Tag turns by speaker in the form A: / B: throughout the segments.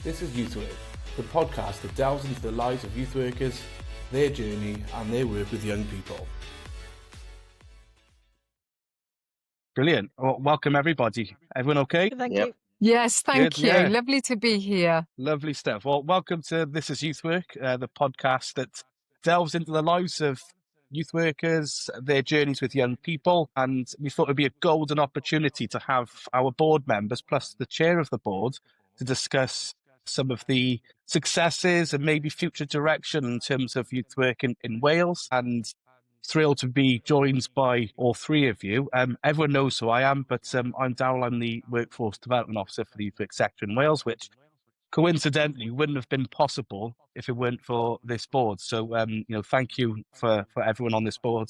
A: This is YouthWork, the podcast that delves into the lives of youth workers, their journey and their work with young people.
B: Brilliant. Well, welcome everybody. Everyone okay?
C: Thank you.
D: Yes, thank
B: Good,
D: you.
B: yeah.
D: Lovely to be here.
B: Lovely stuff. Well, welcome to This is YouthWork, the podcast that delves into the lives of youth workers, their journeys with young people. And we thought it'd be a golden opportunity to have our board members, plus the chair of the board, to discuss some of the successes and maybe future direction in terms of youth work in Wales. And thrilled to be joined by all three of you. Everyone knows who I am, but I'm Daryl. I'm the Workforce Development Officer for the Youth Work sector in Wales, which coincidentally wouldn't have been possible if it weren't for this board. So, thank you for everyone on this board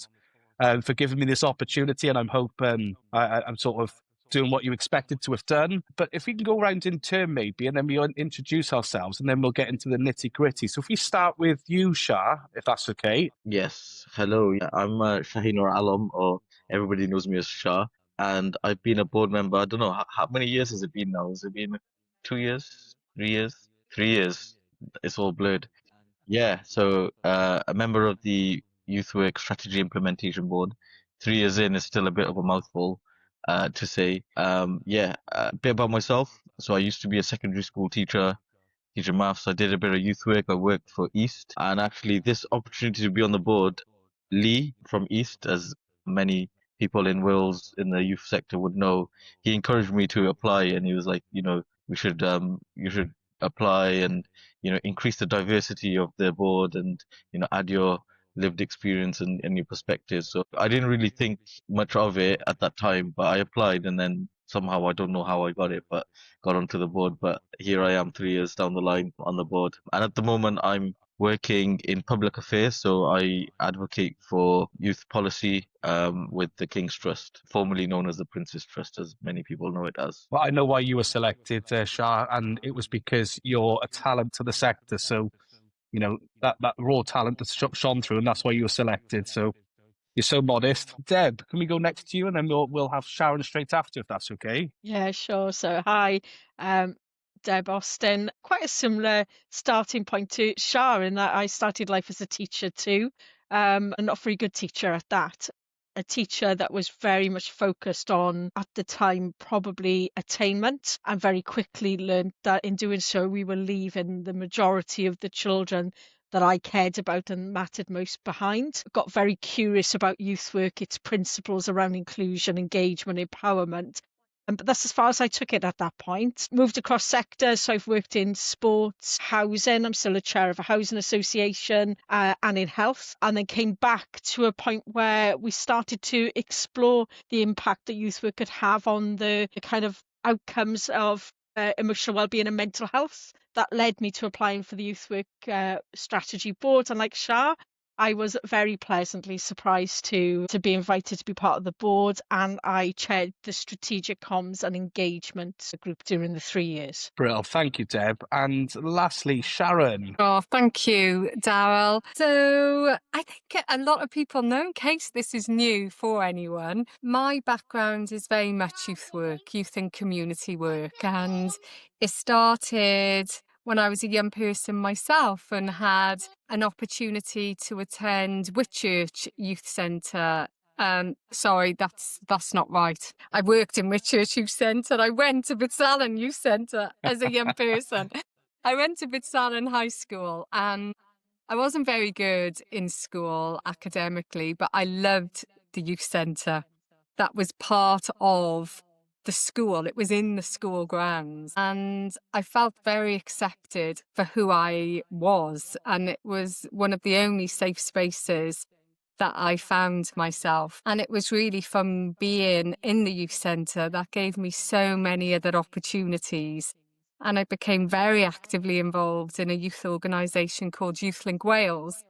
B: for giving me this opportunity, and I hope I'm sort of doing what you expected to have done. But if we can go around in turn maybe, and then we'll introduce ourselves, and then we'll get into the nitty gritty. So if we start with you, Shah, if that's okay.
C: Yes. Hello. I'm Shaheen Alam, or everybody knows me as Shah, and I've been a board member. I don't know how many years has it been now. Has it been 2 years, 3 years, 3 years? It's all blurred. Yeah. So a member of the Youth Work Strategy Implementation Board. 3 years in is still a bit of a mouthful to say. A bit about myself. So I used to be a secondary school teacher maths. I did a bit of youth work. I worked for East, and actually this opportunity to be on the board, Lee from East, as many people in Wales in the youth sector would know, he encouraged me to apply, and he was like, you should apply and increase the diversity of the board, and add your lived experience and your perspective. So I didn't really think much of it at that time, but I applied, and then somehow I don't know how I got it, but got onto the board. But here I am 3 years down the line on the board. And at the moment I'm working in public affairs, so I advocate for youth policy with the King's Trust, formerly known as the Prince's Trust, as many people know it as.
B: Well, I know why you were selected, Shah, and it was because you're a talent to the sector. So, that raw talent that's shone through, and that's why you were selected. So you're so modest. Deb, can we go next to you, and then we'll have Sharon straight after, if that's okay?
E: Yeah, sure. So hi, Deb Austin. Quite a similar starting point to Shah in that I started life as a teacher too, and not a very good teacher at that. A teacher that was very much focused on, at the time, probably attainment, and very quickly learned that in doing so, we were leaving the majority of the children that I cared about and mattered most behind. Got very curious about youth work, its principles around inclusion, engagement, empowerment. But that's as far as I took it at that point. Moved across sectors, so I've worked in sports, housing. I'm still a chair of a housing association, and in health. And then came back to a point where we started to explore the impact that youth work could have on the kind of outcomes of emotional well-being and mental health. That led me to applying for the Youth Work Strategy Board. And like Shah, I was very pleasantly surprised to be invited to be part of the board, and I chaired the strategic comms and engagement group during the 3 years.
B: Brilliant. Thank you, Deb. And lastly, Sharon.
D: Oh, thank you, Daryl. So I think a lot of people know, in case this is new for anyone, my background is very much youth work, youth and community work. And it started when I was a young person myself and had an opportunity to attend Whitchurch Youth Centre. Sorry, that's not right. I worked in Whitchurch Youth Centre. I went to Bitsallen Youth Centre as a young person. I went to Bitsallen High School, and I wasn't very good in school academically, but I loved the youth centre. That was part of the school. It was in the school grounds, and I felt very accepted for who I was, and it was one of the only safe spaces that I found myself. And it was really from being in the youth centre that gave me so many other opportunities. And I became very actively involved in a youth organisation called YouthLink Wales,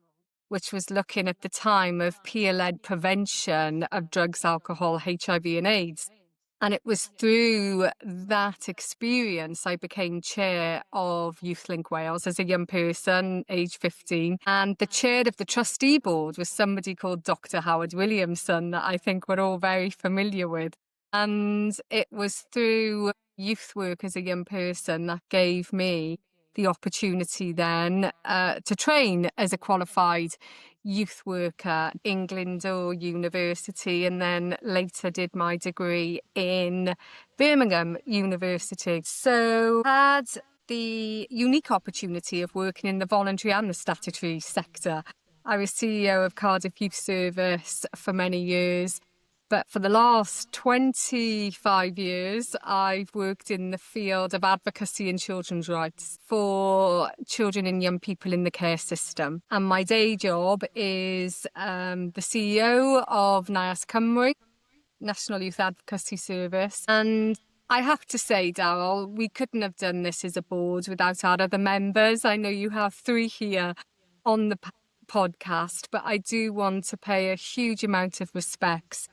D: which was looking at the time of peer-led prevention of drugs, alcohol, HIV and AIDS. And it was through that experience I became chair of YouthLink Wales as a young person, age 15. And the chair of the trustee board was somebody called Dr. Howard Williamson that I think we're all very familiar with. And it was through youth work as a young person that gave me the opportunity then to train as a qualified youth worker in Glyndŵr University, and then later did my degree in Birmingham University. So had the unique opportunity of working in the voluntary and the statutory sector. I was CEO of Cardiff Youth Service for many years, but for the last 25 years, I've worked in the field of advocacy and children's rights for children and young people in the care system. And my day job is the CEO of NIAS Cymru, National Youth Advocacy Service. And I have to say, Daryl, we couldn't have done this as a board without our other members. I know you have 3 here on the podcast, but I do want to pay a huge amount of respects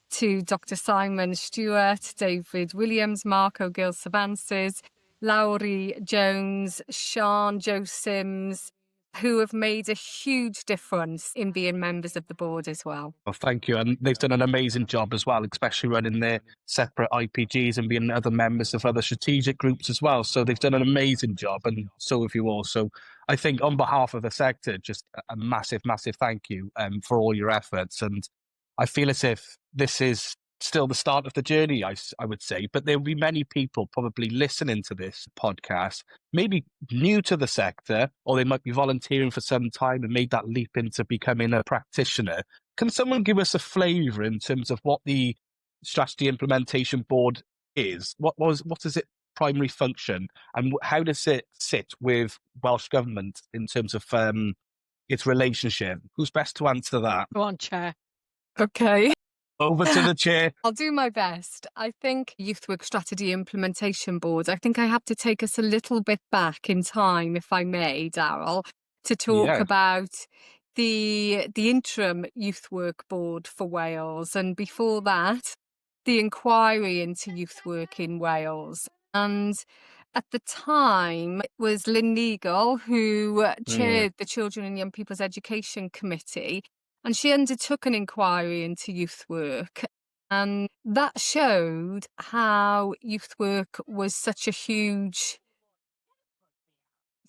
D: to Dr. Simon Stewart, David Williams, Mark O'Gill-Savances, Lowry Jones, Sean Joe Sims, who have made a huge difference in being members of the board as well.
B: Well, thank you. And they've done an amazing job as well, especially running their separate IPGs and being other members of other strategic groups as well. So they've done an amazing job, and so have you all. So I think on behalf of the sector, just a massive, massive thank you for all your efforts. And I feel as if this is still the start of the journey, I would say, but there will be many people probably listening to this podcast, maybe new to the sector, or they might be volunteering for some time and made that leap into becoming a practitioner. Can someone give us a flavour in terms of what the Strategy Implementation Board is? What is its primary function, and how does it sit with Welsh Government in terms of its relationship? Who's best to answer that?
E: Go on, Chair.
D: Okay.
B: Over to the chair.
D: I'll do my best. I think Youth Work Strategy Implementation Board, I think I have to take us a little bit back in time, if I may, Daryl, to talk about the interim Youth Work Board for Wales. And before that, the inquiry into youth work in Wales. And at the time, it was Lynn Neagle who chaired the Children and Young People's Education Committee. And she undertook an inquiry into youth work, and that showed how youth work was such a huge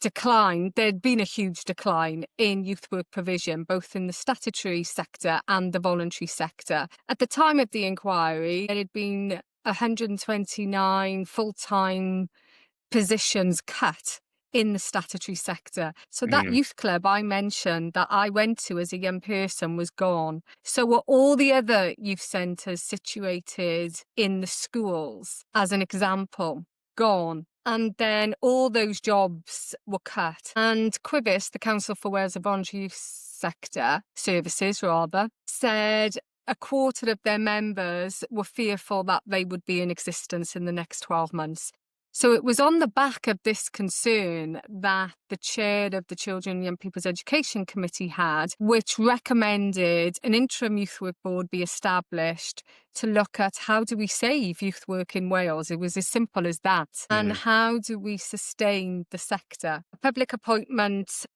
D: decline. There'd been a huge decline in youth work provision, both in the statutory sector and the voluntary sector. At the time of the inquiry, there had been 129 full-time positions cut in the statutory sector. So that youth club I mentioned that I went to as a young person was gone. So were all the other youth centres situated in the schools, as an example, gone. And then all those jobs were cut. And Quibus, the Council for Wales of Voluntary Youth Sector Services, said a quarter of their members were fearful that they would be in existence in the next 12 months. So it was on the back of this concern that the chair of the Children and Young People's Education Committee had, which recommended an interim youth work board be established to look at how do we save youth work in Wales. It was as simple as that. And how do we sustain the sector? A public appointment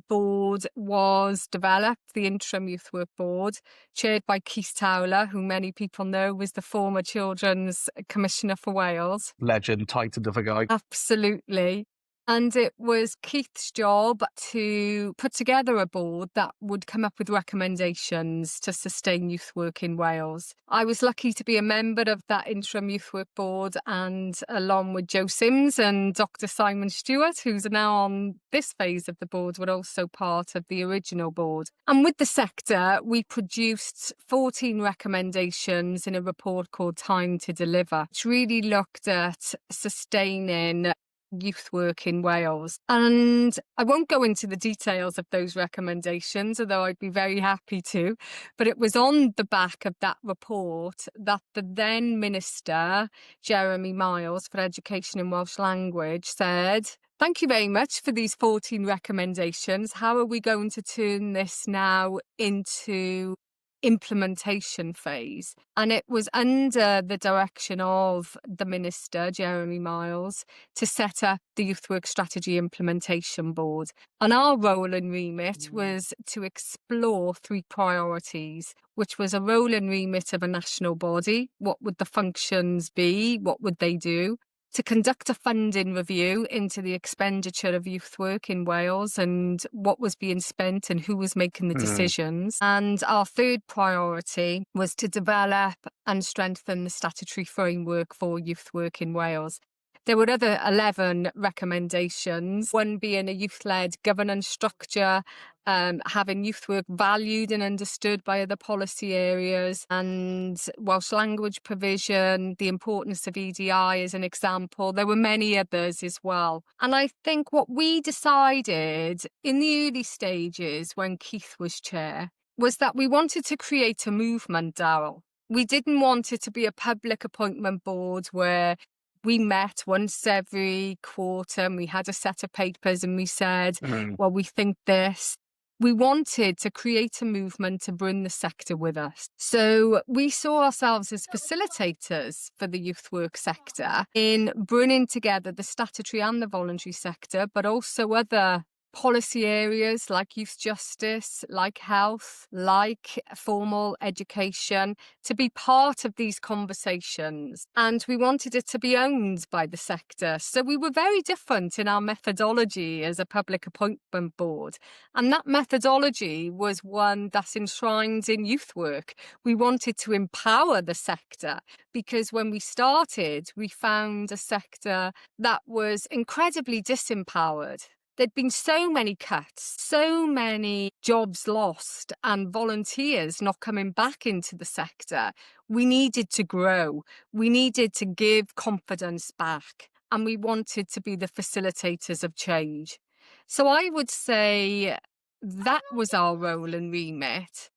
D: board was developed, the Interim Youth Work Board, chaired by Keith Towler, who many people know was the former Children's Commissioner for Wales.
B: Legend, titan of a guy.
D: Absolutely. And it was Keith's job to put together a board that would come up with recommendations to sustain youth work in Wales. I was lucky to be a member of that interim youth work board, and along with Joe Sims and Dr. Simon Stewart, who's now on this phase of the board, were also part of the original board. And with the sector, we produced 14 recommendations in a report called Time to Deliver, which really looked at sustaining youth work in Wales. And I won't go into the details of those recommendations, although I'd be very happy to, but it was on the back of that report that the then Minister, Jeremy Miles, for Education and Welsh Language said, "Thank you very much for these 14 recommendations. How are we going to turn this now into implementation phase?" And it was under the direction of the Minister, Jeremy Miles, to set up the Youth Work Strategy Implementation Board. And our role and remit was to explore 3 priorities, which was a role and remit of a national body. What would the functions be? What would they do? to conduct a funding review into the expenditure of youth work in Wales and what was being spent and who was making the decisions. And our third priority was to develop and strengthen the statutory framework for youth work in Wales. There were other 11 recommendations, one being a youth-led governance structure, having youth work valued and understood by other policy areas, and Welsh language provision, the importance of EDI as an example. There were many others as well. And I think what we decided in the early stages when Keith was chair was that we wanted to create a movement, Darryl. We didn't want it to be a public appointment board where we met once every quarter and we had a set of papers and we said, well, we think this. We wanted to create a movement to bring the sector with us. So we saw ourselves as facilitators for the youth work sector in bringing together the statutory and the voluntary sector, but also other policy areas like youth justice, like health, like formal education, to be part of these conversations. And we wanted it to be owned by the sector. So we were very different in our methodology as a public appointment board. And that methodology was one that's enshrined in youth work. We wanted to empower the sector because when we started, we found a sector that was incredibly disempowered. There'd been so many cuts, so many jobs lost and volunteers not coming back into the sector. We needed to grow. We needed to give confidence back. And we wanted to be the facilitators of change. So I would say that was our role and remit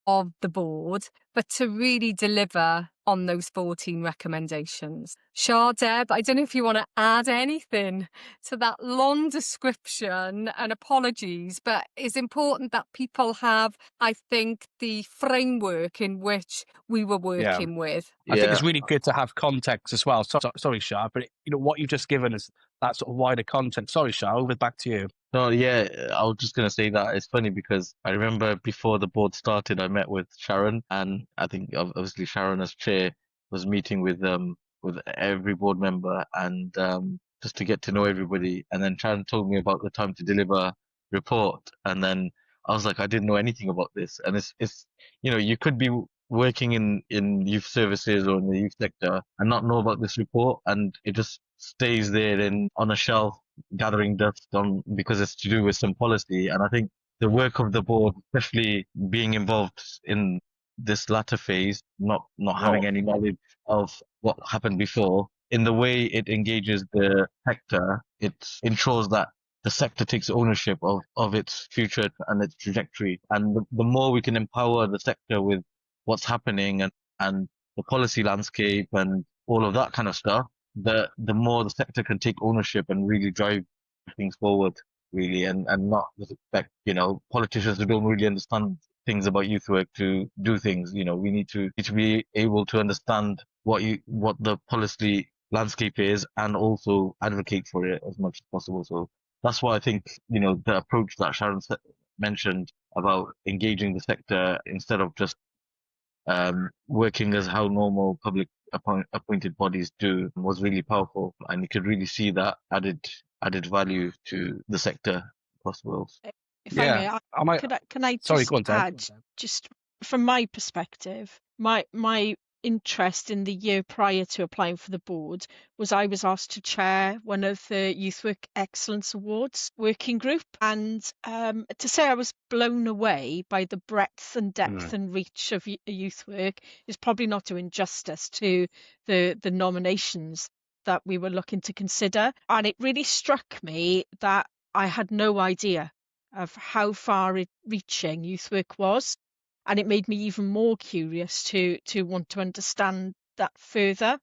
D: of the board, but to really deliver on those 14 recommendations. Shah, Deb, I don't know if you want to add anything to that long description, and apologies, but it's important that people have, I think, the framework in which we were working with.
B: I think it's really good to have context as well. Sorry, Shah, but what you've just given us, that sort of wider content. Sorry, Shah, over back to you.
C: No, yeah, I was just going to say that it's funny because I remember before the board started, I met with Sharon, and I think obviously Sharon as chair was meeting with every board member and just to get to know everybody. And then Sharon told me about the time to deliver report, and then I was like, I didn't know anything about this. And it's you could be working in youth services or in the youth sector and not know about this report, and it just stays there on a shelf gathering dust because it's to do with some policy. And I think the work of the board, especially being involved in this latter phase, not having any knowledge of what happened before, in the way it engages the sector, it ensures that the sector takes ownership of its future and its trajectory. And the more we can empower the sector with what's happening and the policy landscape and all of that kind of stuff, the more the sector can take ownership and really drive things forward, really, and not just expect, politicians who don't really understand things about youth work to do things. We need to be able to understand what the policy landscape is and also advocate for it as much as possible. So that's why I think, the approach that Sharon mentioned about engaging the sector instead of just working as how normal public appointed bodies do was really powerful, and you could really see that added value to the sector across Wales.
E: If I may, can I just add, just from my perspective, my interest in the year prior to applying for the board was I was asked to chair one of the Youth Work Excellence Awards working group, and to say I was blown away by the breadth and depth and reach of youth work is probably not doing justice to the nominations that we were looking to consider. And it really struck me that I had no idea of how far reaching youth work was. And it made me even more curious to want to understand that further.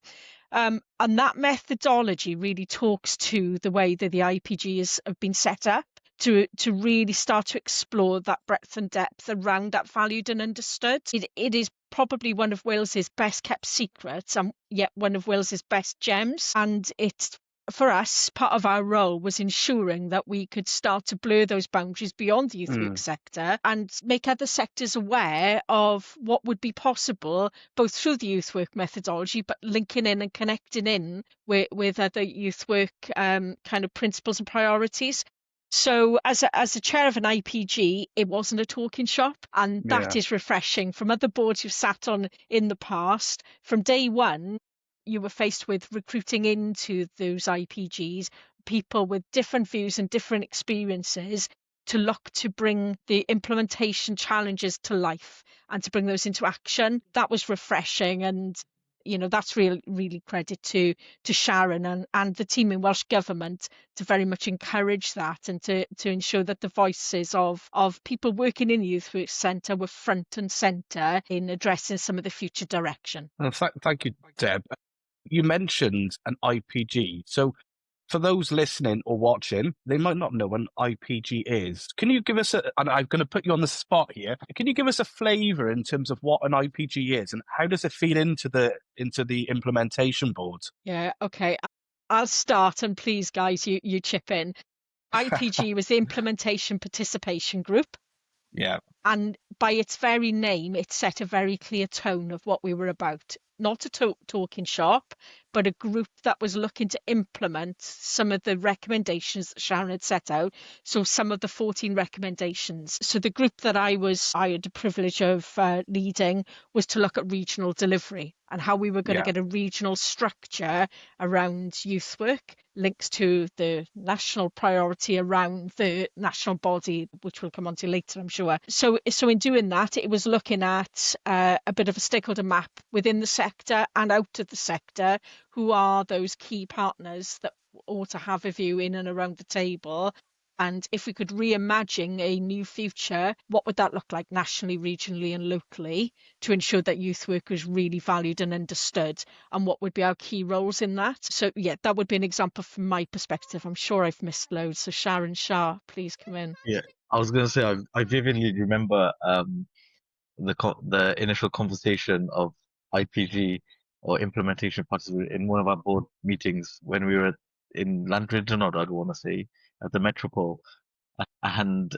E: And that methodology really talks to the way that the IPGs have been set up to really start to explore that breadth and depth around that valued and understood. It is probably one of Wales's best kept secrets and yet one of Wales's best gems. And it's for us, part of our role was ensuring that we could start to blur those boundaries beyond the youth work sector and make other sectors aware of what would be possible, both through the youth work methodology, but linking in and connecting in with other youth work kind of principles and priorities. So as a chair of an IPG, it wasn't a talking shop, and that is refreshing. From other boards you've sat on in the past, from day one, you were faced with recruiting into those IPGs, people with different views and different experiences to look to bring the implementation challenges to life and to bring those into action. That was refreshing, and that's really credit to Sharon and the team in Welsh Government to very much encourage that and to ensure that the voices of people working in the Youth Work Centre were front and centre in addressing some of the future direction.
B: Thank you, Deb. You mentioned an IPG. So for those listening or watching, they might not know what an IPG is. Can you give us and I'm going to put you on the spot here. Can you give us a flavour in terms of what an IPG is and how does it feed into the implementation board?
E: Yeah, okay. I'll start, and please, guys, you chip in. IPG was the Implementation Participation Group.
B: Yeah.
E: And by its very name, it set a very clear tone of what we were about. Not a talking shop, but a group that was looking to implement some of the recommendations that Sharon had set out. So some of the 14 recommendations. So the group that I had the privilege of leading was to look at regional delivery and how we were going to get a regional structure around youth work, links to the national priority around the national body, which we'll come on to later, I'm sure. So in doing that, it was looking at a bit of a stakeholder map within the sector and out of the sector. Who are those key partners that ought to have a view in and around the table? And if we could reimagine a new future, what would that look like nationally, regionally and locally to ensure that youth work was really valued and understood? And what would be our key roles in that? So yeah, that would be an example from my perspective. I'm sure I've missed loads. So Sharon Shah, please come in.
C: Yeah, I was going to say, I vividly remember the initial conversation of IPG or implementation participant in one of our board meetings when we were in Llandrindod, I'd want to say, at the Metropole. And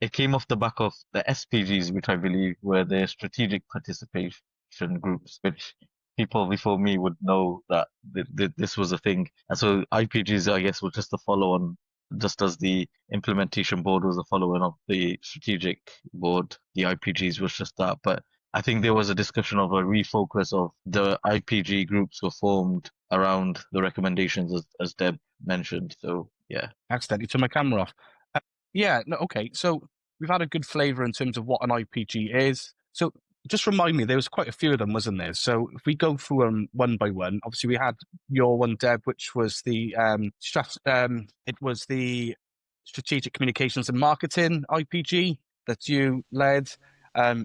C: it came off the back of the SPGs, which I believe were the strategic participation groups, which people before me would know that this was a thing. And so IPGs, I guess, were just a follow-on, just as the implementation board was a follow-on of the strategic board, the IPGs was just that. But I think there was a discussion of a refocus of the IPG groups were formed around the recommendations, as Deb mentioned. So, yeah.
B: Accidentally turned my camera off. Okay. So we've had a good flavour in terms of what an IPG is. So just remind me, there was quite a few of them, wasn't there? So if we go through them one by one, obviously we had your one, Deb, which was the Strategic Communications and Marketing IPG that you led.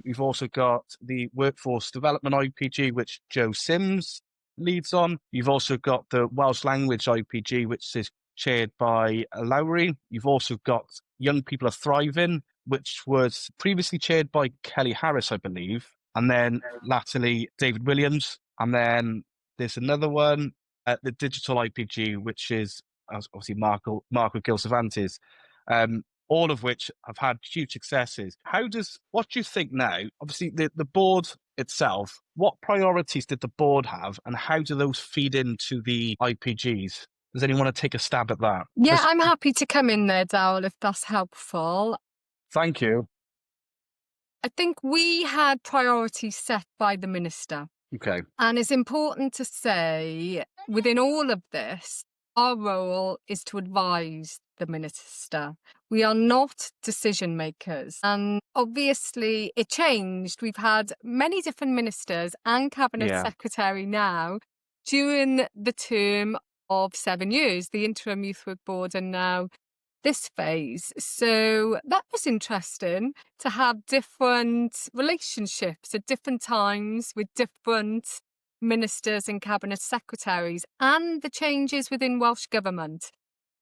B: We've also got the Workforce Development IPG, which Joe Sims leads on. You've also got the Welsh Language IPG, which is chaired by Lowry. You've also got Young People Are Thriving, which was previously chaired by Kelly Harris, I believe, and then latterly David Williams. And then there's another one, the Digital IPG, which is obviously Marco Gil Cervantes, all of which have had huge successes. What do you think now? Obviously, the board itself, what priorities did the board have, and how do those feed into the IPGs? Does anyone want to take a stab at that?
D: Yeah, I'm happy to come in there, Darrell, if that's helpful.
B: Thank you.
D: I think we had priorities set by the minister.
B: Okay.
D: And it's important to say, within all of this, our role is to advise the minister. We are not decision makers. And obviously it changed. We've had many different ministers and cabinet secretary now during the term of 7 years, the interim Youth Work Board, and now this phase. So that was interesting to have different relationships at different times with different ministers and cabinet secretaries, and the changes within Welsh Government.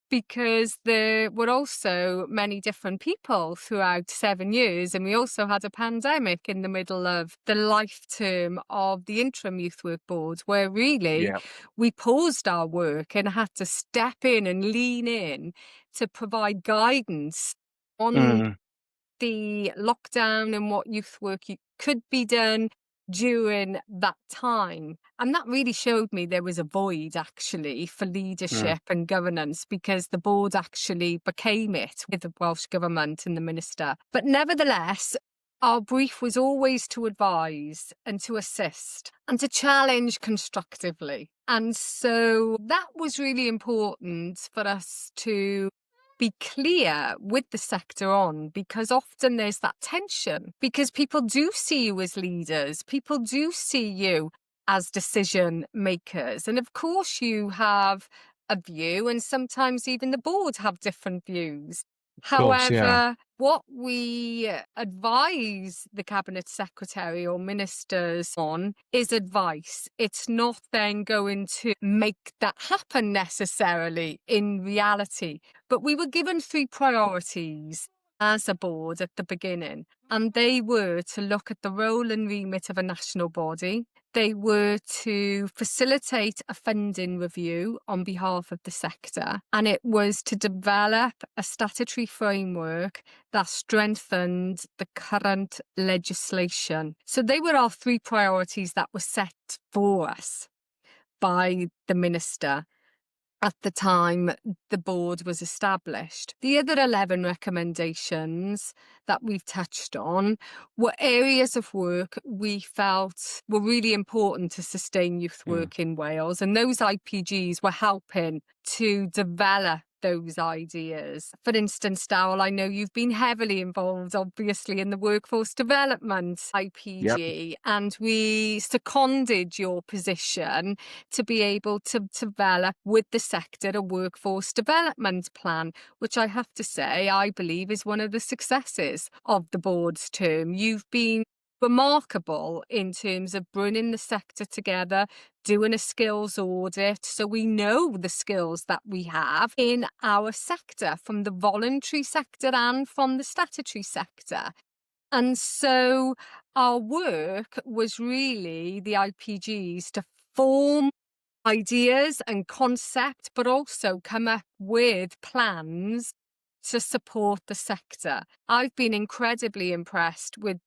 D: because there were also many different people throughout 7 years, and we also had a pandemic in the middle of the life term of the interim youth work board, where really
B: Yeah.
D: we paused our work and had to step in and lean in to provide guidance on
B: Mm.
D: the lockdown and what youth work could be done during that time. And that really showed me there was a void actually for leadership and governance, because the board actually became it with the Welsh Government and the Minister. But nevertheless, our brief was always to advise and to assist and to challenge constructively. And so that was really important for us to be clear with the sector on, because often there's that tension, because people do see you as leaders, people do see you as decision makers, and of course you have a view, and sometimes even the board have different views.
B: Of course, yeah.
D: However, what we advise the Cabinet Secretary or ministers on is advice. It's not then going to make that happen necessarily in reality. But we were given 3 priorities as a board at the beginning, and they were to look at the role and remit of a national body. They were to facilitate a funding review on behalf of the sector, and it was to develop a statutory framework that strengthened the current legislation. So they were our 3 priorities that were set for us by the minister at the time the board was established. The other 11 recommendations that we've touched on were areas of work we felt were really important to sustain youth work in Wales, and those IPGs were helping to develop those ideas. For instance, Darrell, I know you've been heavily involved, obviously, in the workforce development IPG, and we seconded your position to be able to develop with the sector a workforce development plan, which I have to say, I believe is one of the successes of the board's term. You've been remarkable in terms of bringing the sector together, doing a skills audit, so we know the skills that we have in our sector, from the voluntary sector and from the statutory sector. And so our work was really the IPGs to form ideas and concept, but also come up with plans to support the sector. I've been incredibly impressed with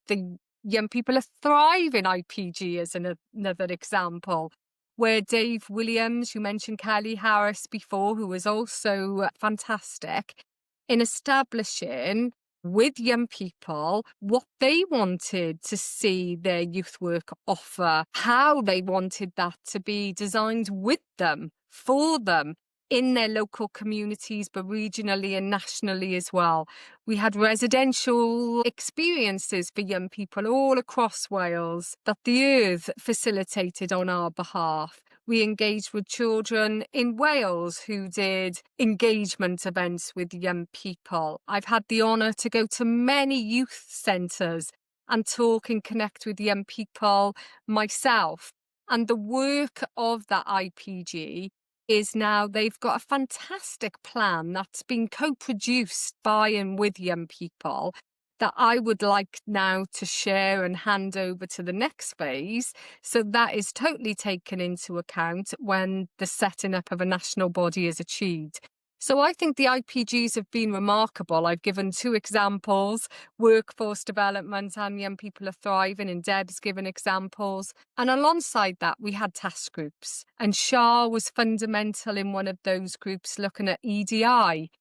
D: the Young People Are Thriving IPG as another example, where Dave Williams, you mentioned Kelly Harris before, who was also fantastic in establishing with young people what they wanted to see their youth work offer, how they wanted that to be designed with them, for them, in their local communities, but regionally and nationally as well. We had residential experiences for young people all across Wales that the Earth facilitated on our behalf. We engaged with children in Wales who did engagement events with young people. I've had the honour to go to many youth centres and talk and connect with young people myself. And the work of that IPG is now they've got a fantastic plan that's been co-produced by and with young people that I would like now to share and hand over to the next phase. So that is totally taken into account when the setting up of a national body is achieved. So I think the IPGs have been remarkable. I've given 2 examples, workforce development and Young People Are Thriving, and Deb's given examples. And alongside that, we had task groups. And Shah was fundamental in one of those groups looking at EDI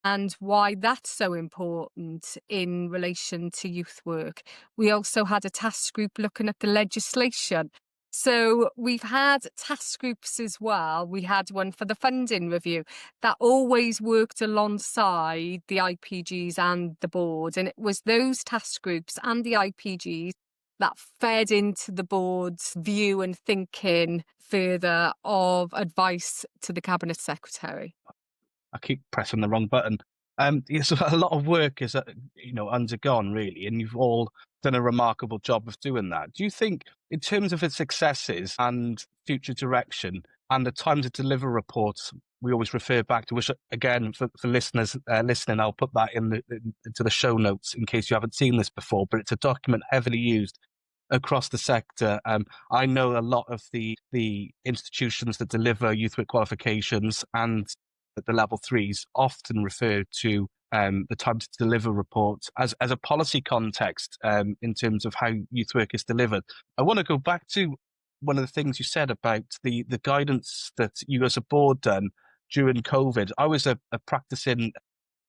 D: and why that's so important in relation to youth work. We also had a task group looking at the legislation. So we've had task groups as well. We had one for the funding review that always worked alongside the IPGs and the board. And it was those task groups and the IPGs that fed into the board's view and thinking further of advice to the Cabinet Secretary.
B: I keep pressing the wrong button. So a lot of work is, undergone really, and you've all done a remarkable job of doing that. Do you think, in terms of its successes and future direction, And the time to deliver reports, we always refer back to, which again, for listeners listening, I'll put that into the show notes in case you haven't seen this before, but it's a document heavily used across the sector. I know a lot of the institutions that deliver youth work qualifications and the level threes often refer to the time to deliver reports as a policy context in terms of how youth work is delivered. I want to go back to one of the things you said about the guidance that you as a board done during COVID. I was a practicing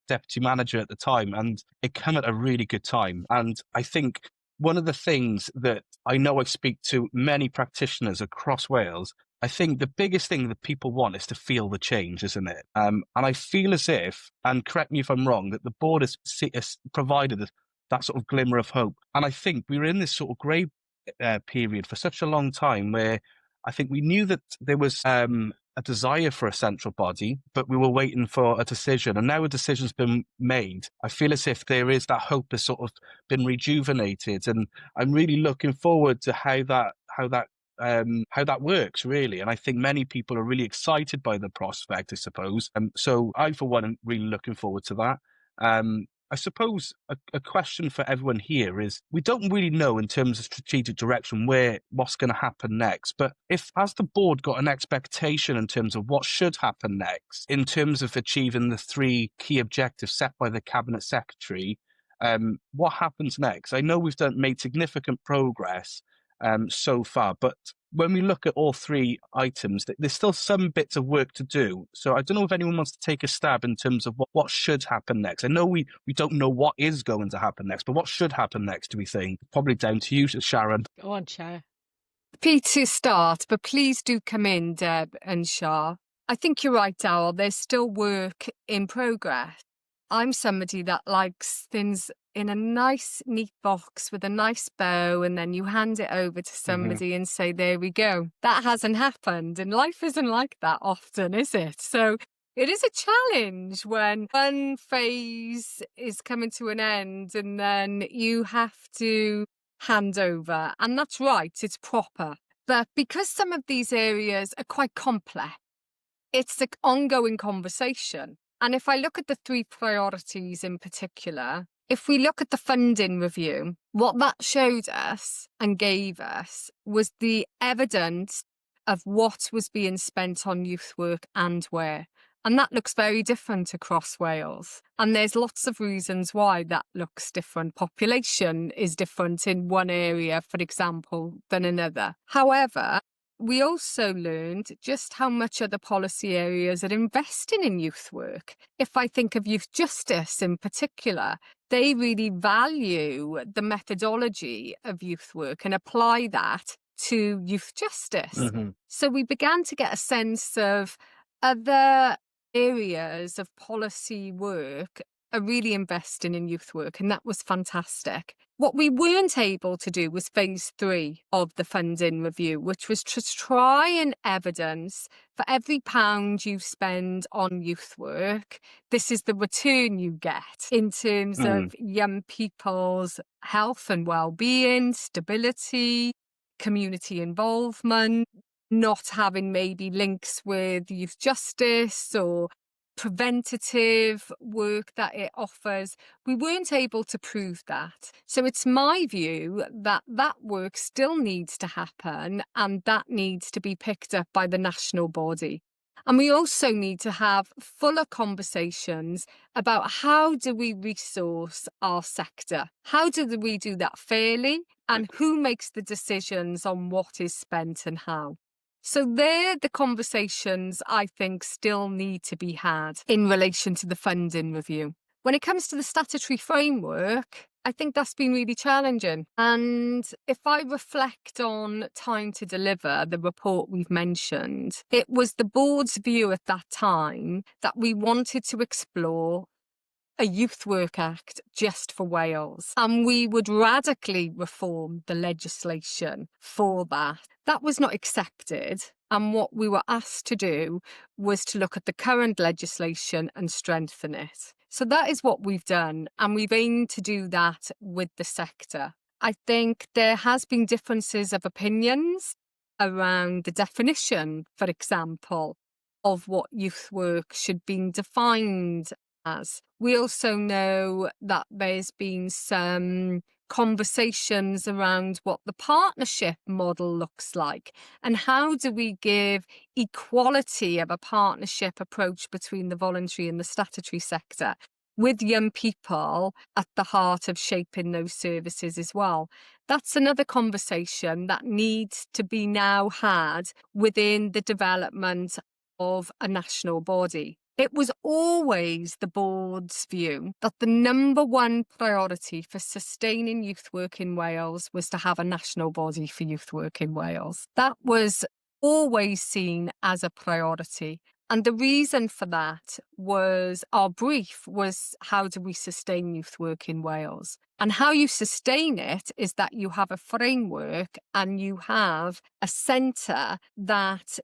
B: deputy manager at the time, and it came at a really good time. And I think one of the things that I know I speak to many practitioners across Wales, I think the biggest thing that people want is to feel the change, isn't it? And I feel as if, and correct me if I'm wrong, that the board has provided that sort of glimmer of hope. And I think we were in this sort of grey period for such a long time where I think we knew that there was a desire for a central body, but we were waiting for a decision. And now a decision's been made. I feel as if there is that hope has sort of been rejuvenated, and I'm really looking forward to how that works, really. And I think many people are really excited by the prospect, I suppose. So I, for one, am really looking forward to that. I suppose a question for everyone here is, we don't really know in terms of strategic direction what's going to happen next. But has the board got an expectation in terms of what should happen next, in terms of achieving the 3 key objectives set by the Cabinet Secretary, what happens next? I know we've made significant progress so far, but when we look at all 3 items, there's still some bits of work to do. So I don't know if anyone wants to take a stab in terms of what should happen next. I know we don't know what is going to happen next, but what should happen next, do we think? Probably down to you, Sharon.
E: Go on, Chair.
D: Happy to start, but please do come in, Deb and Shah. I think you're right, Darryl. There's still work in progress. I'm somebody that likes things in a nice, neat box with a nice bow, and then you hand it over to somebody and say, there we go. That hasn't happened, and life isn't like that often, is it? So it is a challenge when one phase is coming to an end and then you have to hand over. And that's right, it's proper. But because some of these areas are quite complex, it's an ongoing conversation. And if I look at the 3 priorities in particular, if we look at the funding review, what that showed us and gave us was the evidence of what was being spent on youth work and where. And that looks very different across Wales. And there's lots of reasons why that looks different. Population is different in one area, for example, than another. However, we also learned just how much other policy areas are investing in youth work. If I think of youth justice in particular, they really value the methodology of youth work and apply that to youth justice. So we began to get a sense of other areas of policy work are really investing in youth work, and that was fantastic. What we weren't able to do was phase 3 of the funding review, which was to try and evidence for every pound you spend on youth work, this is the return you get in terms of young people's health and well-being, stability, community involvement, not having maybe links with youth justice or preventative work that it offers. We weren't able to prove that. So it's my view that that work still needs to happen, and that needs to be picked up by the national body. And we also need to have fuller conversations about how do we resource our sector? How do we do that fairly? And who makes the decisions on what is spent and how? So they're the conversations I think still need to be had in relation to the funding review. When it comes to the statutory framework, I think that's been really challenging. And if I reflect on time to deliver, the report we've mentioned, it was the board's view at that time that we wanted to explore a Youth Work Act just for Wales, and we would radically reform the legislation for that. That was not accepted, and what we were asked to do was to look at the current legislation and strengthen it. So that is what we've done, and we've aimed to do that with the sector. I think there has been differences of opinions around the definition, for example, of what youth work should be defined as. We also know that there's been some conversations around what the partnership model looks like and how do we give equality of a partnership approach between the voluntary and the statutory sector, with young people at the heart of shaping those services as well. That's another conversation that needs to be now had within the development of a national body. It was always the board's view that the number one priority for sustaining youth work in Wales was to have a national body for youth work in Wales. That was always seen as a priority. And the reason for that was our brief was, how do we sustain youth work in Wales? And how you sustain it is that you have a framework and you have a centre that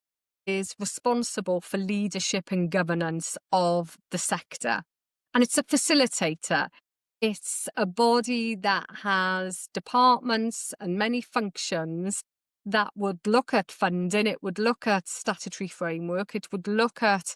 D: is responsible for leadership and governance of the sector. And it's a facilitator. It's a body that has departments and many functions that would look at funding, it would look at statutory framework, it would look at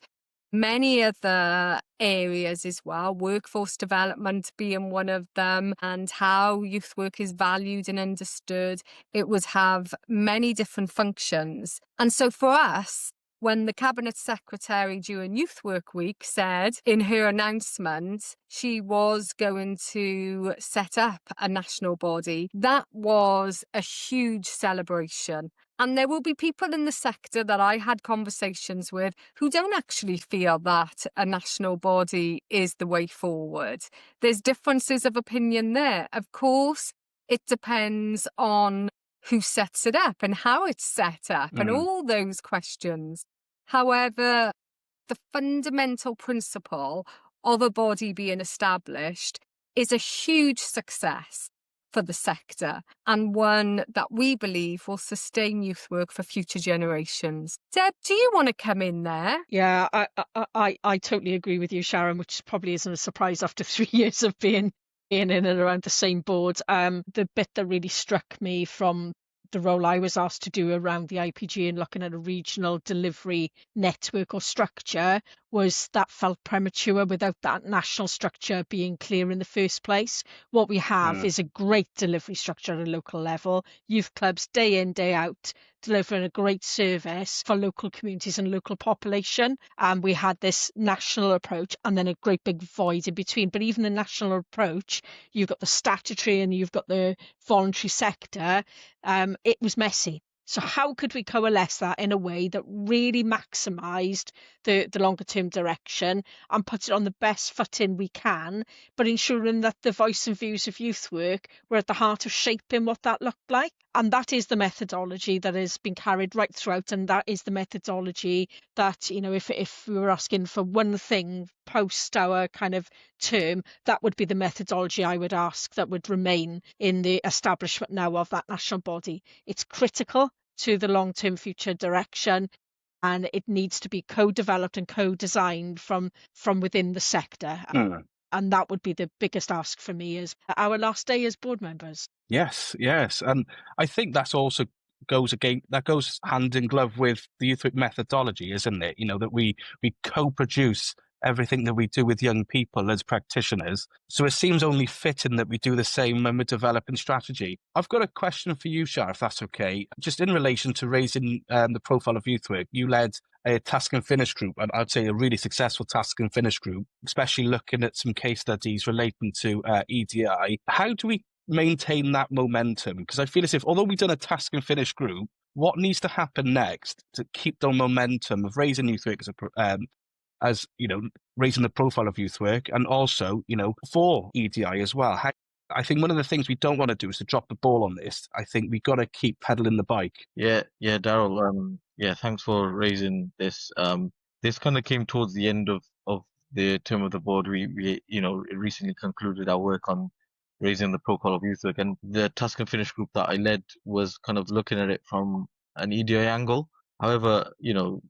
D: many other areas as well, workforce development being one of them, and how youth work is valued and understood. It would have many different functions. And so for us, when the Cabinet Secretary during Youth Work Week said in her announcement she was going to set up a national body, that was a huge celebration. And there will be people in the sector that I had conversations with who don't actually feel that a national body is the way forward. There's differences of opinion there. Of course, it depends on who sets it up and how it's set up and all those questions. However, the fundamental principle of a body being established is a huge success for the sector, and one that we believe will sustain youth work for future generations. Deb, do you want to come in there?
E: Yeah, I totally agree with you, Sharon, which probably isn't a surprise after 3 years of being in and around the same board. The bit that really struck me from the role I was asked to do around the IPG and looking at a regional delivery network or structure was that felt premature without that national structure being clear in the first place. What we have is a great delivery structure at a local level, youth clubs day in, day out, delivering a great service for local communities and local population. And we had this national approach and then a great big void in between. But even the national approach, you've got the statutory and you've got the voluntary sector. It was messy. So how could we coalesce that in a way that really maximised the longer term direction and put it on the best footing we can, but ensuring that the voice and views of youth work were at the heart of shaping what that looked like? And that is the methodology that has been carried right throughout. And that is the methodology that, you know, if we were asking for one thing post our kind of term, that would be the methodology I would ask that would remain in the establishment now of that national body. It's critical to the long-term future direction, and it needs to be co-developed and co-designed from within the sector. And that would be the biggest ask for me as our last day as board members.
B: Yes. And I think that's also goes hand in glove with the youth work methodology, isn't it? You know, that we co-produce everything that we do with young people as practitioners. So it seems only fitting that we do the same when we're developing strategy. I've got a question for you, Shah, if that's okay. Just in relation to raising the profile of youth work, you led a task and finish group, and I'd say a really successful task and finish group, especially looking at some case studies relating to EDI. How do we maintain that momentum? Because I feel as if, although we've done a task and finish group, what needs to happen next to keep the momentum of raising youth work as you know, raising the profile of youth work, and also, you know, for EDI as well? I think one of the things we don't want to do is to drop the ball on this. I think we've got to keep pedaling the bike.
C: Yeah, Daryl. Thanks for raising this. This kind of came towards the end of the term of the board. We recently concluded our work on raising the profile of youth work, and the task and finish group that I led was kind of looking at it from an EDI angle. However, you know,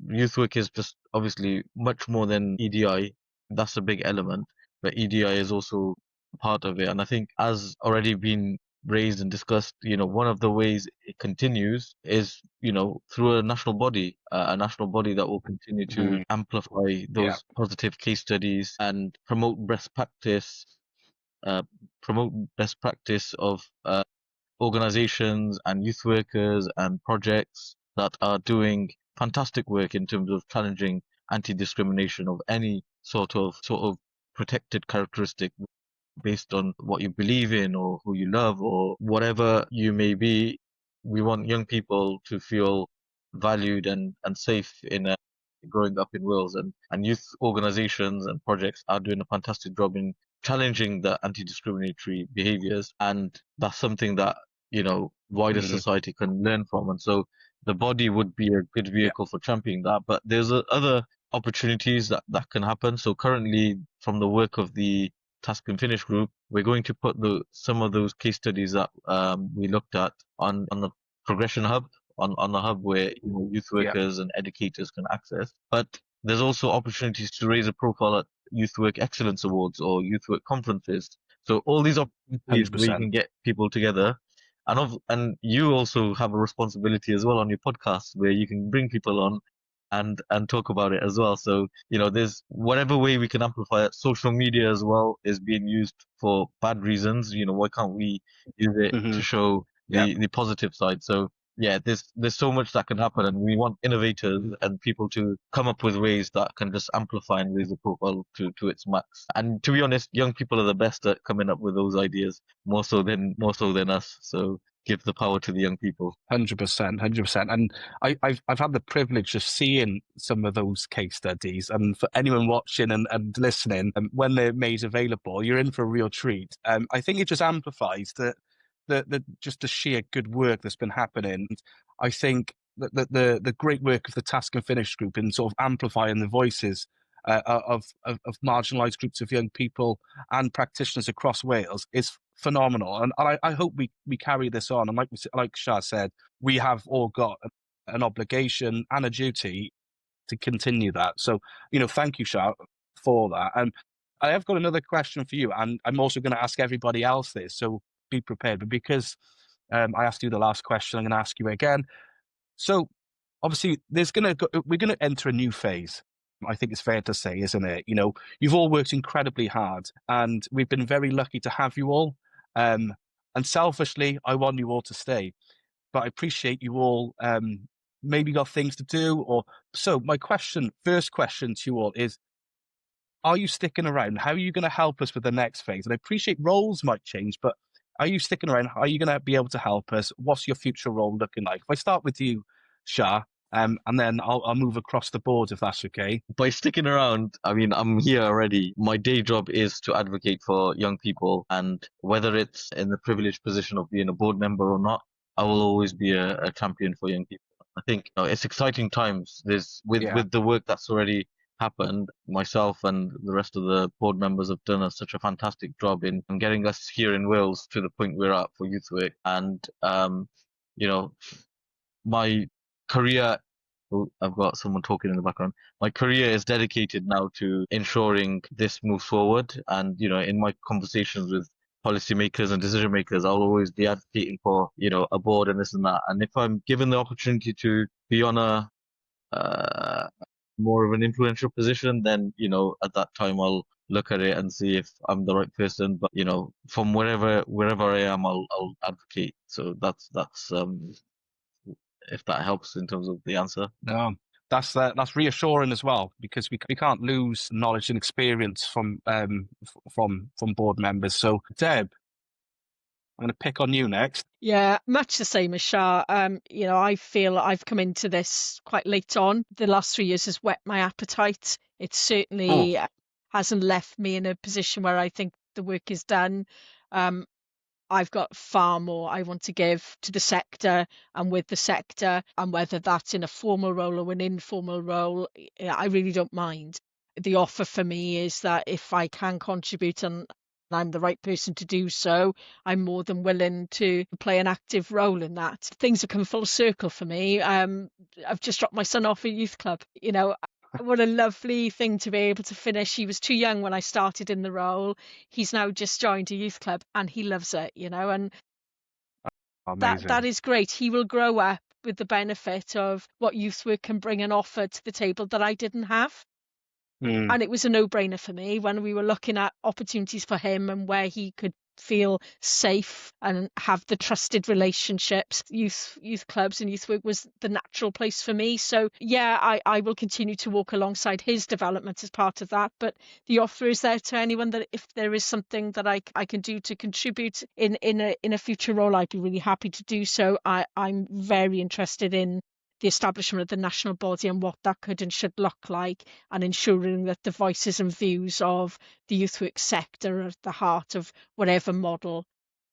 C: youth work is just obviously much more than EDI. That's a big element, but EDI is also part of it. And I think, as already been raised and discussed, one of the ways it continues is, through a national body, that will continue to amplify
B: Yeah.
C: those positive case studies and promote best practice of organizations and youth workers and projects that are doing fantastic work in terms of challenging anti-discrimination of any sort of protected characteristic based on what you believe in or who you love or whatever you may be. We want young people to feel valued and safe in growing up in Wales, and youth organizations and projects are doing a fantastic job in challenging the anti-discriminatory behaviors, and that's something that wider society can learn from. And so the body would be a good vehicle for championing that. But there's other opportunities that can happen. So currently, from the work of the Task and Finish group, we're going to put some of those case studies that we looked at on the Progression Hub, on the hub where youth workers and educators can access. But there's also opportunities to raise a profile at Youth Work Excellence Awards or Youth Work conferences. So all these opportunities where you
B: 100%.
C: can get people together. And you also have a responsibility as well on your podcast where you can bring people on and talk about it as well. So, there's whatever way we can amplify it. Social media as well is being used for bad reasons. Why can't we use it to show the positive side? So yeah, there's so much that can happen, and we want innovators and people to come up with ways that can just amplify and raise the profile to its max. And to be honest, young people are the best at coming up with those ideas, more so than us. So give the power to the young people.
B: 100%. And I've had the privilege of seeing some of those case studies, and for anyone watching and listening, when they're made available, you're in for a real treat. I think it just amplifies the just the sheer good work that's been happening. I think that the great work of the Task and Finish group in sort of amplifying the voices of marginalised groups of young people and practitioners across Wales is phenomenal, and I hope we carry this on. And like Shah said, we have all got an obligation and a duty to continue that. So thank you, Shah, for that. And I have got another question for you, and I'm also going to ask everybody else this, so be prepared. But because I asked you the last question, I'm going to ask you again. So obviously, we're going to enter a new phase. I think it's fair to say, isn't it? You've all worked incredibly hard, and we've been very lucky to have you all. And selfishly, I want you all to stay, but I appreciate you all maybe got things to do. So my first question to you all is, are you sticking around? How are you going to help us with the next phase? And I appreciate roles might change, but are you sticking around? Are you going to be able to help us? What's your future role looking like? If I start with you, Shah, and then I'll move across the board, if that's okay.
C: By sticking around, I mean, I'm here already. My day job is to advocate for young people, and whether it's in the privileged position of being a board member or not, I will always be a champion for young people. I think it's exciting times. With the work that's already happened, myself and the rest of the board members have done such a fantastic job in getting us here in Wales to the point we're at for youth work. And my career, I've got someone talking in the background. My career is dedicated now to ensuring this moves forward. And, in my conversations with policymakers and decision makers, I'll always be advocating for, a board and this and that. And if I'm given the opportunity to be on a more of an influential position, then, at that time I'll look at it and see if I'm the right person. But, from wherever I am, I'll advocate. So that's if that helps in terms of the answer.
B: No, that's reassuring as well, because we can't lose knowledge and experience from board members. So Deb, I'm going to pick on you next.
E: Yeah, much the same as Shah. I feel I've come into this quite late on. The last 3 years has whet my appetite. It certainly hasn't left me in a position where I think the work is done. I've got far more I want to give to the sector and with the sector, and whether that's in a formal role or an informal role, I really don't mind. The offer for me is that if I can contribute and I'm the right person to do so, I'm more than willing to play an active role in that. Things have come full circle for me. I've just dropped my son off at youth club. What a lovely thing to be able to finish. He was too young when I started in the role. He's now just joined a youth club and he loves it, and
B: Amazing.
E: that is great. He will grow up with the benefit of what youth work can bring and offer to the table that I didn't have.
B: Mm.
E: And it was a no-brainer for me when we were looking at opportunities for him and where he could feel safe and have the trusted relationships. Youth clubs and youth work was the natural place for me. So yeah, I will continue to walk alongside his development as part of that. But the offer is there to anyone that if there is something that I can do to contribute in a future role, I'd be really happy to do so. I'm very interested in the establishment of the national body and what that could and should look like, and ensuring that the voices and views of the youth work sector are at the heart of whatever model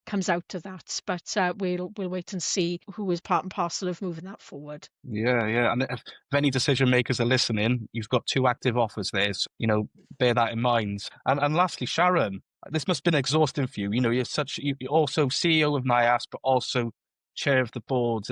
E: comes out of that. But we'll wait and see who is part and parcel of moving that forward.
B: Yeah. And if any decision makers are listening, you've got 2 active offers there. So, bear that in mind. And lastly, Sharon, this must have been exhausting for you. You're also CEO of NIAS, but also chair of the board.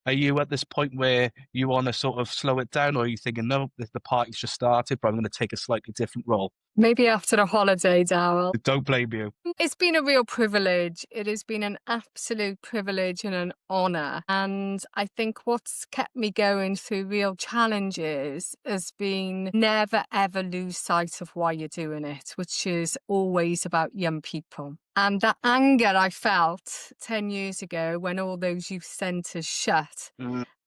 B: Are you at this point where you want to sort of slow it down, or are you thinking, no, the party's just started, but I'm going to take a slightly different role?
D: Maybe after a holiday, Darryl.
B: Don't blame you.
D: It's been a real privilege. It has been an absolute privilege and an honour. And I think what's kept me going through real challenges has been never, ever lose sight of why you're doing it, which is always about young people. And that anger I felt 10 years ago when all those youth centres shut,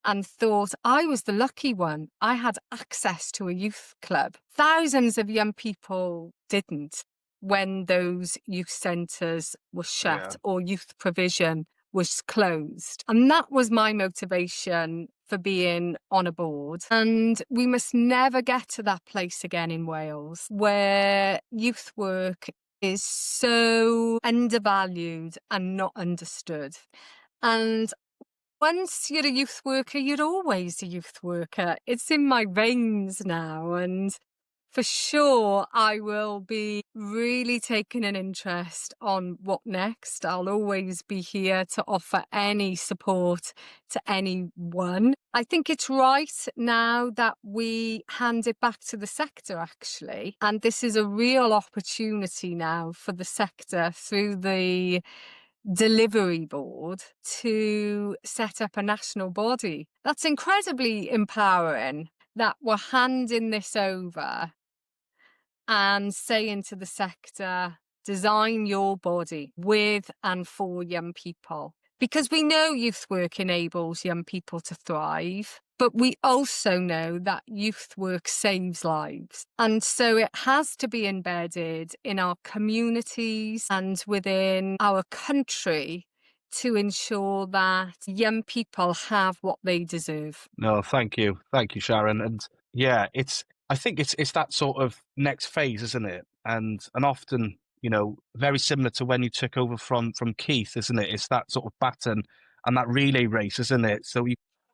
D: and thought I was the lucky one. I had access to a youth club. Thousands of young people didn't when those youth centres were shut or youth provision was closed. And that was my motivation for being on a board. And we must never get to that place again in Wales where youth work is so undervalued and not understood. And once you're a youth worker, you're always a youth worker. It's in my veins now. And for sure, I will be really taking an interest on what next. I'll always be here to offer any support to anyone. I think it's right now that we hand it back to the sector, actually. And this is a real opportunity now for the sector through the delivery board to set up a national body. That's incredibly empowering that we're handing this over and saying to the sector, design your body with and for young people. Because we know youth work enables young people to thrive, but we also know that youth work saves lives. And so it has to be embedded in our communities and within our country to ensure that young people have what they deserve.
B: No, thank you. Thank you, Sharon. And yeah, I think it's that sort of next phase, isn't it? And often, very similar to when you took over from Keith, isn't it? It's that sort of baton and that relay race, isn't it? So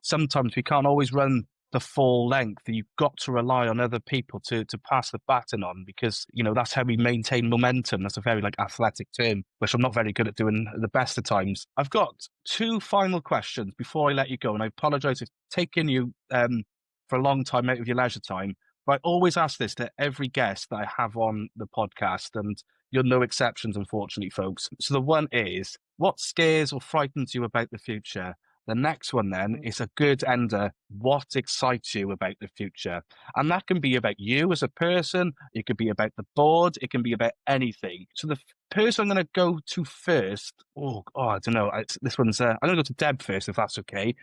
B: sometimes we can't always run the full length. You've got to rely on other people to pass the baton on, because that's how we maintain momentum. That's a very athletic term, which I'm not very good at doing at the best of times. I've got 2 final questions before I let you go, and I apologise for taking you for a long time out of your leisure time. But I always ask this to every guest that I have on the podcast, and you're no exceptions, unfortunately, folks. So the one is, what scares or frightens you about the future? The next one then is a good ender. What excites you about the future? And that can be about you as a person. It could be about the board. It can be about anything. So the person I'm going to go to first, I don't know. This one's, I'm going to go to Deb first, if that's okay,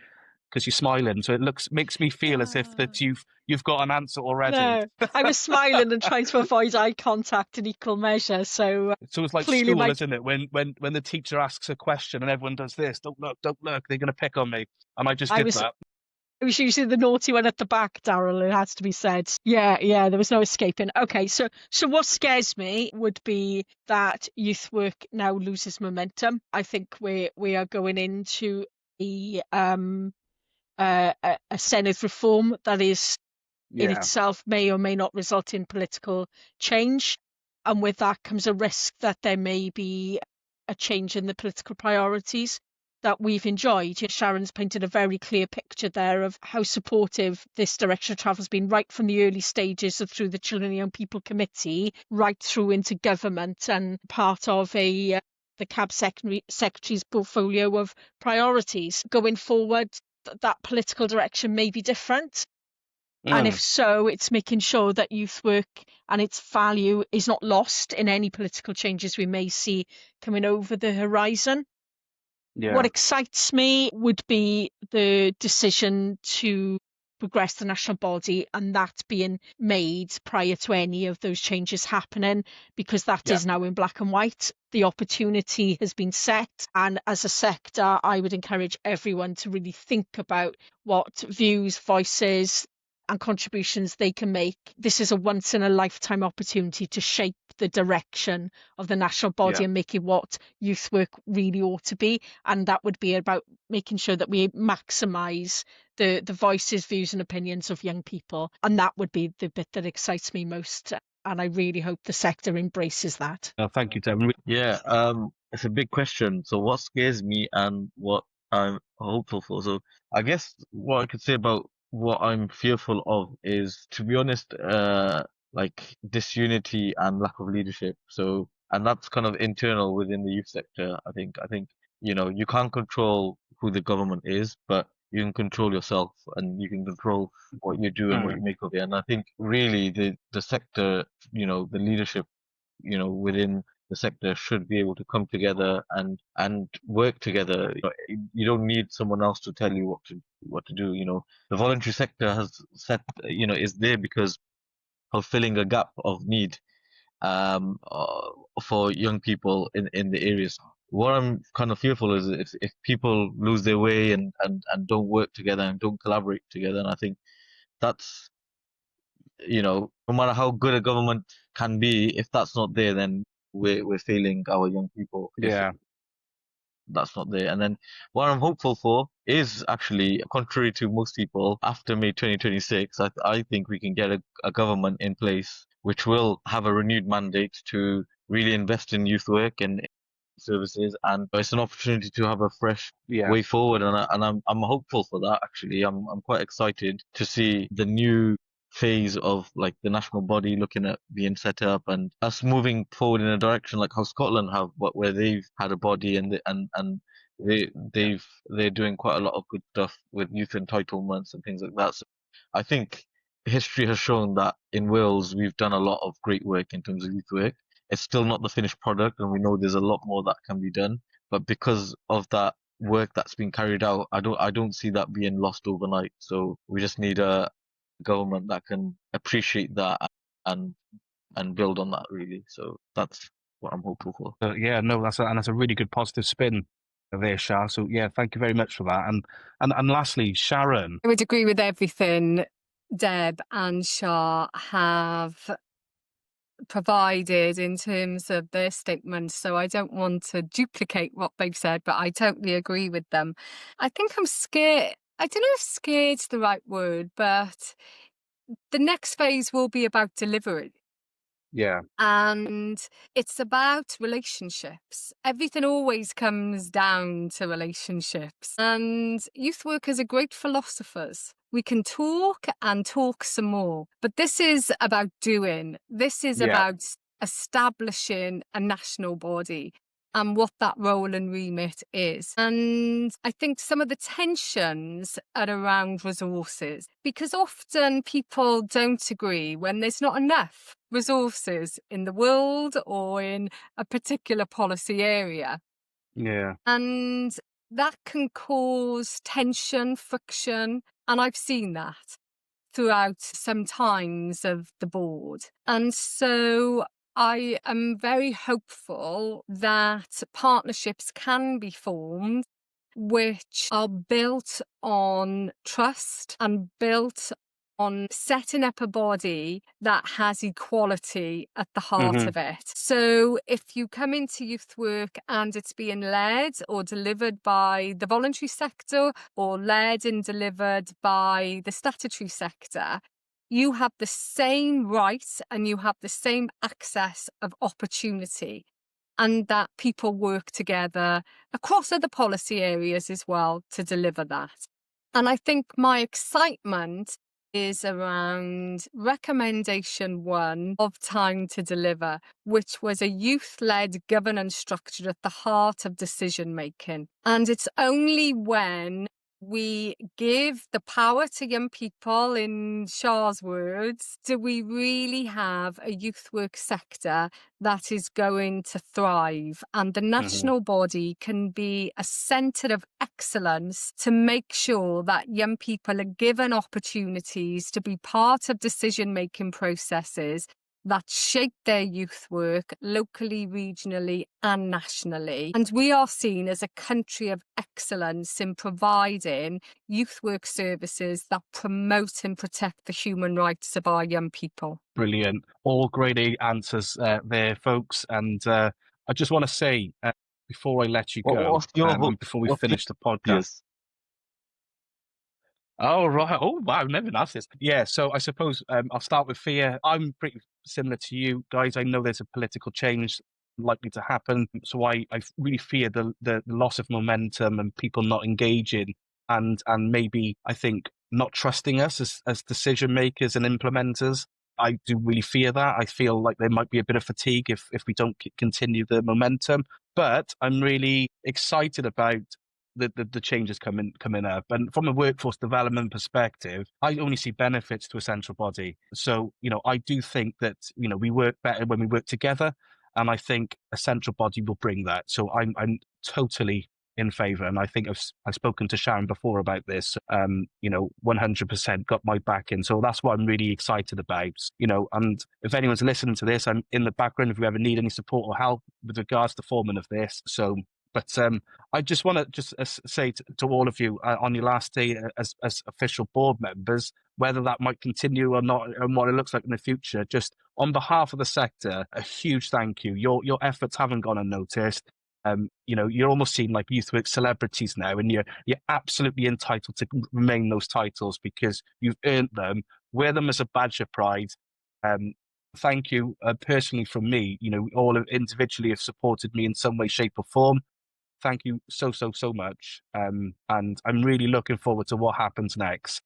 B: because you're smiling. So it makes me feel as if that you've got an answer already.
E: No, I was smiling and trying to avoid eye contact in equal measure. So
B: it's like school, isn't it? When the teacher asks a question and everyone does this, don't look, they're going to pick on me. And I just did that.
E: It was usually the naughty one at the back, Darryl, it has to be said. Yeah, there was no escaping. Okay, so what scares me would be that youth work now loses momentum. I think we are going into a Senedd reform that is in itself may or may not result in political change. And with that comes a risk that there may be a change in the political priorities that we've enjoyed. Sharon's painted a very clear picture there of how supportive this direction of travel has been right from the early stages of through the Children and Young People Committee, right through into government and part of a the secretary's portfolio of priorities. Going forward, that political direction may be different. And if so, it's making sure that youth work and its value is not lost in any political changes we may see coming over the horizon.
B: Yeah.
E: What excites me would be the decision to progress the national body and that being made prior to any of those changes happening, because that is now in black and white. The opportunity has been set, and as a sector, I would encourage everyone to really think about what views, voices and contributions they can make. This is a once in a lifetime opportunity to shape the direction of the national body and make it what youth work really ought to be. And that would be about making sure that we maximise the voices, views and opinions of young people. And that would be the bit that excites me most. And I really hope the sector embraces that.
B: Thank you, Deb.
C: Yeah, it's a big question. So what scares me and what I'm hopeful for? So I guess what I could say about what I'm fearful of is, to be honest, like disunity and lack of leadership. So, and that's kind of internal within the youth sector. I think, you can't control who the government is, but you can control yourself and you can control what you do and what you make of it. And I think really the sector, the leadership, within the sector should be able to come together and work together. You don't need someone else to tell you what to do. The voluntary sector has set, is there because of filling a gap of need for young people in the areas. What I'm kind of fearful is if people lose their way and don't work together and don't collaborate together. And I think that's, no matter how good a government can be, if that's not there, then we're failing our young people.
B: Yeah.
C: That's not there. And then what I'm hopeful for is actually, contrary to most people, after May 2026, I think we can get a government in place which will have a renewed mandate to really invest in youth work and services, and it's an opportunity to have a fresh way forward. And I'm hopeful for that. Actually, I'm quite excited to see the new phase of like the national body looking at being set up and us moving forward in a direction like how Scotland have, where they've had a body and they're doing quite a lot of good stuff with youth entitlements and things like that. So I think history has shown that in Wales we've done a lot of great work in terms of youth work. It's still not the finished product, and we know there's a lot more that can be done. But because of that work that's been carried out, I don't see that being lost overnight. So we just need a government that can appreciate that and build on that, really. So that's what I'm hopeful for.
B: That's a really good positive spin there, Shah. So yeah, thank you very much for that. And lastly, Sharon.
D: I would agree with everything Deb and Shah have provided in terms of their statements, so I don't want to duplicate what they've said, but I totally agree with them. I think I'm scared. I don't know if scared's the right word, but the next phase will be about delivery.
B: Yeah.
D: And it's about relationships. Everything always comes down to relationships. And youth workers are great philosophers. We can talk and talk some more. But this is about doing. This is about establishing a national body and what that role and remit is. And I think some of the tensions are around resources, because often people don't agree when there's not enough resources in the world or in a particular policy area.
B: Yeah.
D: And that can cause tension, friction, and I've seen that throughout some times of the board. And so I am very hopeful that partnerships can be formed which are built on trust and built on setting up a body that has equality at the heart of it. So if you come into youth work and it's being led or delivered by the voluntary sector or led and delivered by the statutory sector, you have the same rights and you have the same access of opportunity, and that people work together across other policy areas as well to deliver that. And I think my excitement is around recommendation 1 of Time to Deliver, which was a youth-led governance structure at the heart of decision making. And it's only when we give the power to young people, in Shah's words, do we really have a youth work sector that is going to thrive. And the national body can be a centre of excellence to make sure that young people are given opportunities to be part of decision-making processes that shape their youth work locally, regionally and nationally. And we are seen as a country of excellence in providing youth work services that promote and protect the human rights of our young people.
B: Brilliant. All great answers there, folks. And I just want to say, before I let you go,
C: What's your hope?
B: before we
C: What's your
B: finish the podcast.
C: Yes.
B: Oh, right. Oh, wow. I've never been asked this. Yeah. So I suppose I'll start with fear. I'm pretty similar to you guys. I know there's a political change likely to happen. So I really fear the loss of momentum and people not engaging and maybe I think not trusting us as decision makers and implementers. I do really fear that. I feel like there might be a bit of fatigue if we don't continue the momentum. But I'm really excited about the changes coming up. And from a workforce development perspective, I only see benefits to a central body. So, I do think that, we work better when we work together. And I think a central body will bring that. So I'm totally in favour. And I think I've spoken to Sharon before about this, 100% got my backing. So that's what I'm really excited about, and if anyone's listening to this, I'm in the background if you ever need any support or help with regards to forming of this. So, but I just want to say to all of you on your last day as official board members, whether that might continue or not and what it looks like in the future, just on behalf of the sector, a huge thank you. Your efforts haven't gone unnoticed. You're almost seen like youth work celebrities now, and you're absolutely entitled to remain those titles because you've earned them. Wear them as a badge of pride. Thank you personally from me. All individually have supported me in some way, shape, or form. Thank you so much. And I'm really looking forward to what happens next.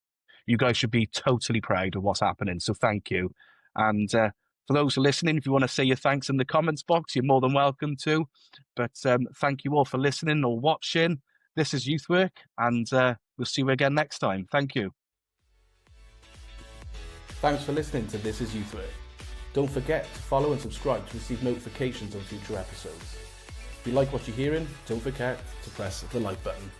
B: You guys should be totally proud of what's happening. So thank you. And for those listening, if you want to say your thanks in the comments box, you're more than welcome to. But thank you all for listening or watching. This is Youth Work, and we'll see you again next time. Thank you.
A: Thanks for listening to This is Youth Work. Don't forget to follow and subscribe to receive notifications on future episodes. If you like what you're hearing, don't forget to press the like button.